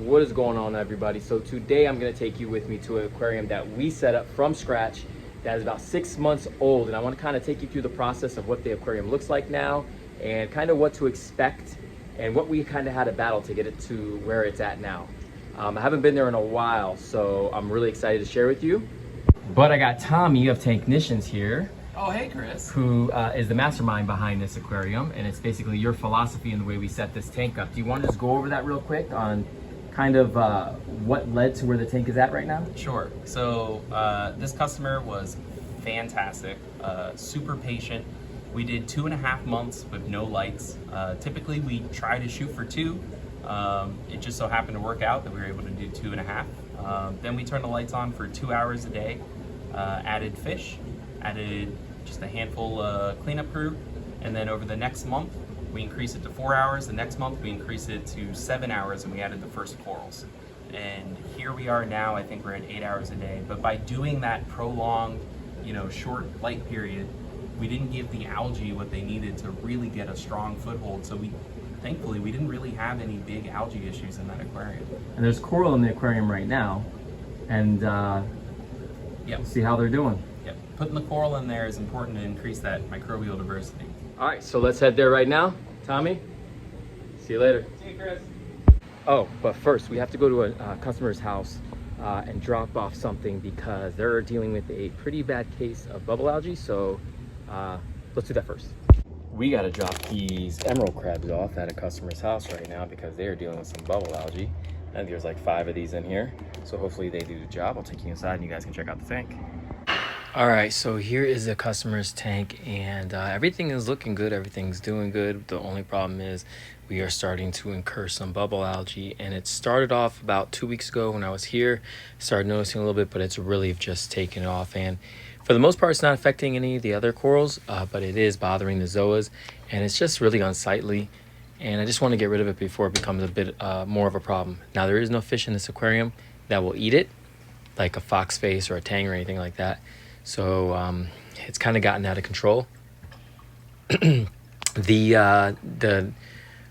What is going on, everybody? So today I'm going to take you with me to an aquarium that we set up from scratch that is about 6 months old, and I want to kind of take you through the process of what the aquarium looks like now and kind of what to expect and what we kind of had to battle to get it to where it's at now. I haven't been there in a while, so I'm really excited to share with you. But I got Tommy of Tanknicians here. Oh, hey, Chris. Who is the mastermind behind this aquarium, and it's basically your philosophy and the way we set this tank up. Do you want to just go over that real quick on kind of what led to where the tank is at right now? Sure. So this customer was fantastic, super patient. We did 2.5 months with no lights. Typically we try to shoot for 2. It just so happened to work out that we were able to do 2.5. Then we turned the lights on for 2 hours a day, added fish, added just a handful cleanup crew, and then over the next month we increased it to 4 hours. The next month we increased it to 7 hours, and we added the first corals. And here we are now. I think we're at 8 hours a day. But by doing that prolonged, short light period, we didn't give the algae what they needed to really get a strong foothold. So thankfully we didn't really have any big algae issues in that aquarium. And there's coral in the aquarium right now, and Yep. see how they're doing. Yep. Putting the coral in there is important to increase that microbial diversity. All right, so let's head there right now. Tommy, see you later. See you, Chris. Oh, but first we have to go to a customer's house and drop off something because they're dealing with a pretty bad case of bubble algae. So let's do that first. We got to drop these emerald crabs off at a customer's house right now because they are dealing with some bubble algae. I think there's like 5 of these in here. So hopefully they do the job. I'll take you inside and you guys can check out the tank. All right, so here is the customer's tank, and everything is looking good. Everything's doing good. The only problem is we are starting to incur some bubble algae, and it started off about 2 weeks ago when I was here. Started noticing a little bit, but it's really just taken off. And for the most part, it's not affecting any of the other corals, but it is bothering the zoas, and it's just really unsightly. And I just want to get rid of it before it becomes a bit more of a problem. Now, there is no fish in this aquarium that will eat it, like a foxface or a tang or anything like that. So it's kind of gotten out of control. The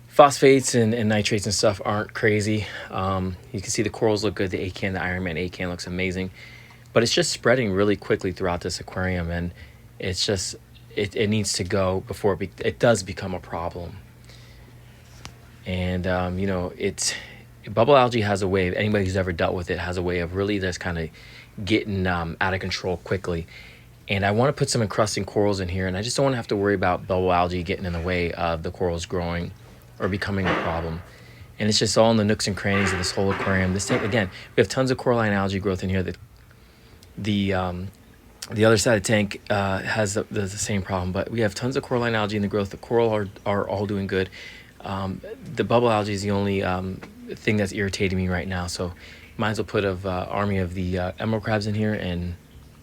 phosphates and nitrates and stuff aren't crazy. You can see the corals look good. The acan, the Ironman acan looks amazing. But it's just spreading really quickly throughout this aquarium, and it's just, it needs to go before it does become a problem. And, bubble algae has a way, anybody who's ever dealt with it has a way of really just kind of getting out of control quickly. And I want to put some encrusting corals in here, and I just don't want to have to worry about bubble algae getting in the way of the corals growing or becoming a problem. And it's just all in the nooks and crannies of this whole aquarium. This tank, again, we have tons of coralline algae growth in here. The other side of the tank has the same problem, but we have tons of coralline algae in the growth. The coral are all doing good. The bubble algae is the only thing that's irritating me right now, so might as well put an army of the emerald crabs in here and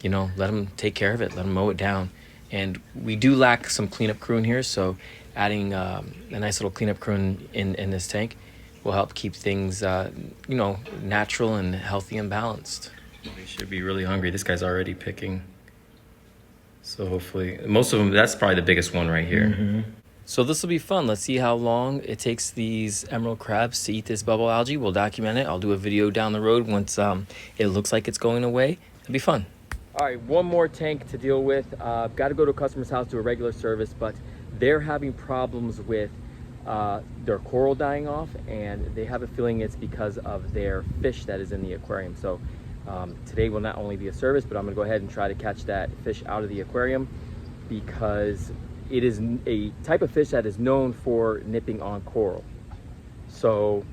let them take care of it, let them mow it down. And we do lack some cleanup crew in here, so adding a nice little cleanup crew in this tank will help keep things natural and healthy and balanced. They should be really hungry. This guy's already picking, so hopefully most of them, that's probably the biggest one right here. Mm-hmm. So this will be fun. Let's see how long it takes these emerald crabs to eat this bubble algae. We'll document it. I'll do a video down the road once it looks like it's going away. It'll be fun. All right, one more tank to deal with. Got to go to a customer's house, do a regular service, but they're having problems with their coral dying off, and they have a feeling it's because of their fish that is in the aquarium. So today will not only be a service, but I'm gonna go ahead and try to catch that fish out of the aquarium because it is a type of fish that is known for nipping on coral. So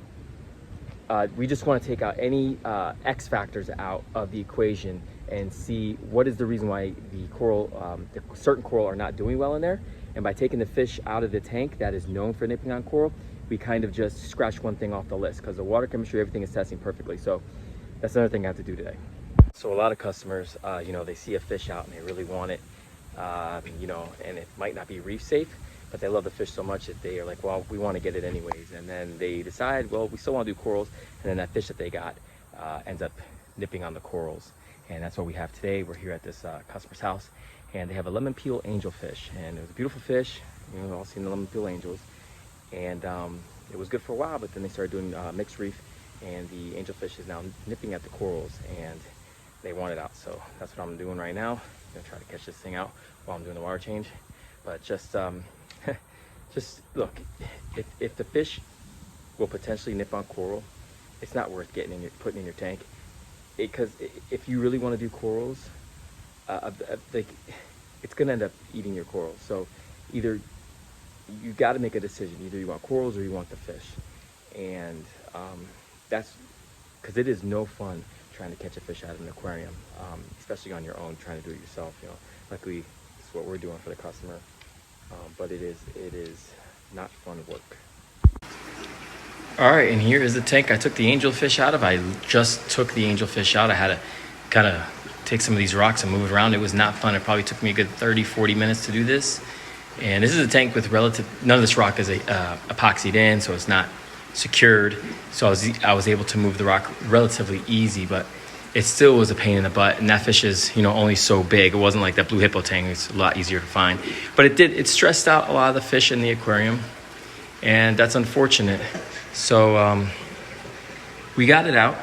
we just want to take out any X factors out of the equation and see what is the reason why the coral, certain coral are not doing well in there. And by taking the fish out of the tank that is known for nipping on coral, we kind of just scratch one thing off the list because the water chemistry, everything is testing perfectly. So that's another thing I have to do today. So a lot of customers, they see a fish out and they really want it. And it might not be reef safe, but they love the fish so much that they are like, well, we want to get it anyways. And then they decide, well, we still want to do corals. And then that fish that they got ends up nipping on the corals. And that's what we have today. We're here at this customer's house, and they have a lemon peel angelfish. And it was a beautiful fish. You've all seen the lemon peel angels. And it was good for a while, but then they started doing mixed reef. and the angelfish is now nipping at the corals, and they want it out. So that's what I'm doing right now. I'm gonna try to catch this thing out while I'm doing the water change. But just just look, if the fish will potentially nip on coral, it's not worth putting in your tank, because if you really want to do corals, like, it's gonna end up eating your corals. So either you got to make a decision. Either you want corals or you want the fish, and that's because it is no fun trying to catch a fish out of an aquarium, especially on your own, trying to do it yourself. You know, luckily it's what we're doing for the customer, but it is not fun work. All right, and here is the tank I took the angelfish out of. I just took the angelfish out. I had to kind of take some of these rocks and move it around. It was not fun. It probably took me a good 30-40 minutes to do this. And this is a tank with none of this rock is epoxied in, so it's not secured. So I was able to move the rock relatively easy, but it still was a pain in the butt. And that fish is, only so big. It wasn't like that blue hippo tank. It's a lot easier to find. But it stressed out a lot of the fish in the aquarium, and that's unfortunate. So we got it out,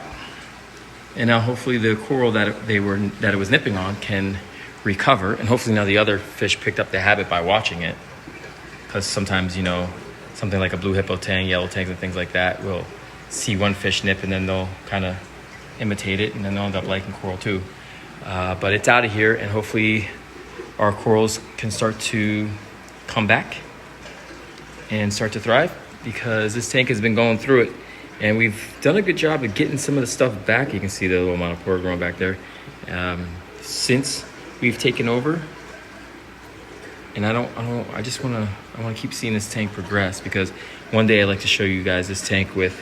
and now hopefully the coral that it was nipping on can recover, and hopefully now the other fish picked up the habit by watching it, because sometimes something like a blue hippo tang, yellow tangs, and things like that will see one fish nip, and then they'll kind of imitate it, and then they'll end up liking coral too. But it's out of here, and hopefully our corals can start to come back and start to thrive, because this tank has been going through it, and we've done a good job of getting some of the stuff back. You can see the little amount of pore growing back there since we've taken over. And I want to keep seeing this tank progress, because one day I'd like to show you guys this tank with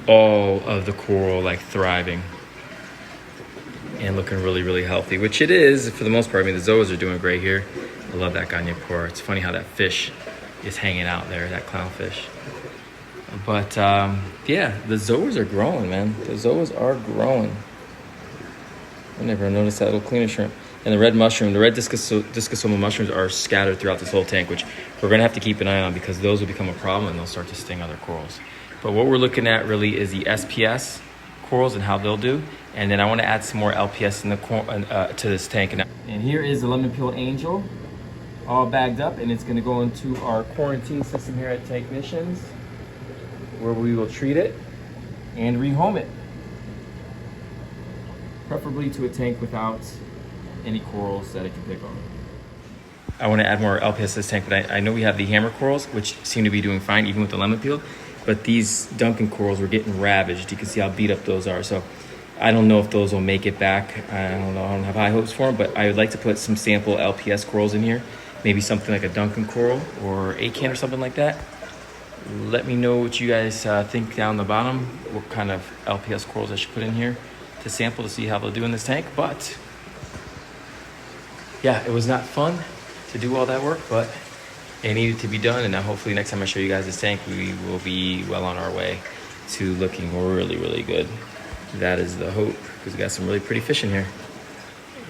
all of the coral like thriving and looking really, really healthy, which it is for the most part. I mean, the zoas are doing great here. I love that goniapora. It's funny how that fish is hanging out there, that clownfish. But yeah, the zoas are growing, man. The zoas are growing. I never noticed that little cleaner shrimp. And the red discosoma mushrooms are scattered throughout this whole tank, which we're going to have to keep an eye on, because those will become a problem and they'll start to sting other corals. But what we're looking at really is the SPS corals and how they'll do. And then I want to add some more LPS to this tank. And here is the lemon peel angel, all bagged up, and it's going to go into our quarantine system here at Technicians, where we will treat it and rehome it, preferably to a tank without any corals that it can pick on. I want to add more LPS to this tank, but I know we have the hammer corals, which seem to be doing fine even with the lemon peel, but these Duncan corals were getting ravaged. You can see how beat up those are. So I don't know if those will make it back. I don't know. I don't have high hopes for them, but I would like to put some sample LPS corals in here, maybe something like a Duncan coral or acan or something like that. Let me know what you guys think down the bottom, what kind of LPS corals I should put in here to sample to see how they'll do in this tank. But yeah, it was not fun to do all that work, but it needed to be done. And now hopefully next time I show you guys this tank, we will be well on our way to looking really, really good. That is the hope, because we got some really pretty fish in here,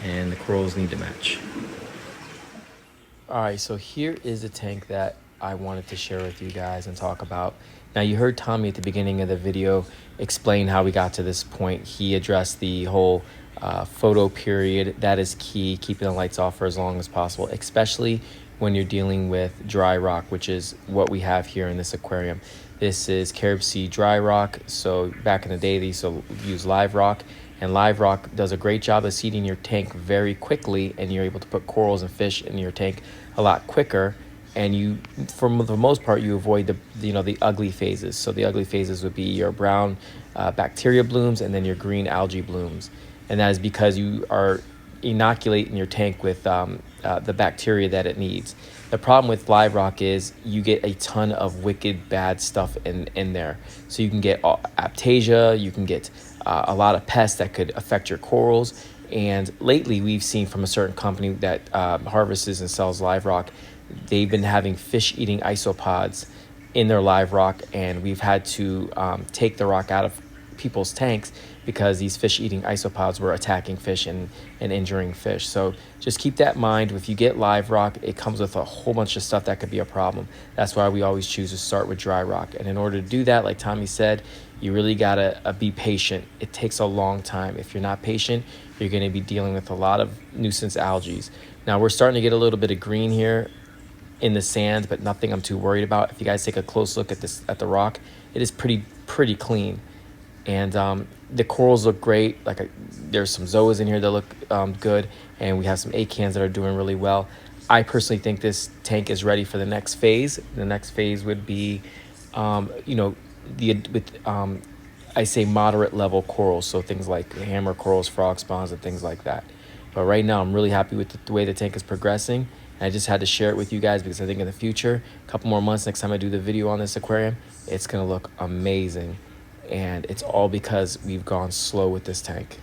and the corals need to match. All right, so here is the tank that I wanted to share with you guys and talk about. Now, you heard Tommy at the beginning of the video explain how we got to this point. He addressed the whole photo period. That is key, keeping the lights off for as long as possible, especially when you're dealing with dry rock, which is what we have here in this aquarium. This is Carib Sea dry rock. So back in the day, they used to use live rock, and live rock does a great job of seeding your tank very quickly, and you're able to put corals and fish in your tank a lot quicker. And you, for the most part, you avoid the ugly phases. So the ugly phases would be your brown bacteria blooms and then your green algae blooms. And that is because you are inoculating your tank with the bacteria that it needs. The problem with live rock is you get a ton of wicked bad stuff in there. So you can get aptasia, you can get a lot of pests that could affect your corals. And lately we've seen from a certain company that harvests and sells live rock, they've been having fish-eating isopods in their live rock, and we've had to take the rock out of people's tanks because these fish-eating isopods were attacking fish and injuring fish. So just keep that in mind. If you get live rock, it comes with a whole bunch of stuff that could be a problem. That's why we always choose to start with dry rock. And in order to do that, like Tommy said, you really gotta be patient. It takes a long time. If you're not patient, you're gonna be dealing with a lot of nuisance algae. Now we're starting to get a little bit of green here in the sand, but nothing I'm too worried about. If you guys take a close look at the rock, it is pretty clean. And the corals look great. There's some zoas in here that look good, and we have some acans that are doing really well. I personally think this tank is ready for the next phase. The next phase would be, I say moderate level corals, so things like hammer corals, frog spawns, and things like that. But right now, I'm really happy with the way the tank is progressing. And I just had to share it with you guys because I think in the future, a couple more months, next time I do the video on this aquarium, it's gonna look amazing. And it's all because we've gone slow with this tank.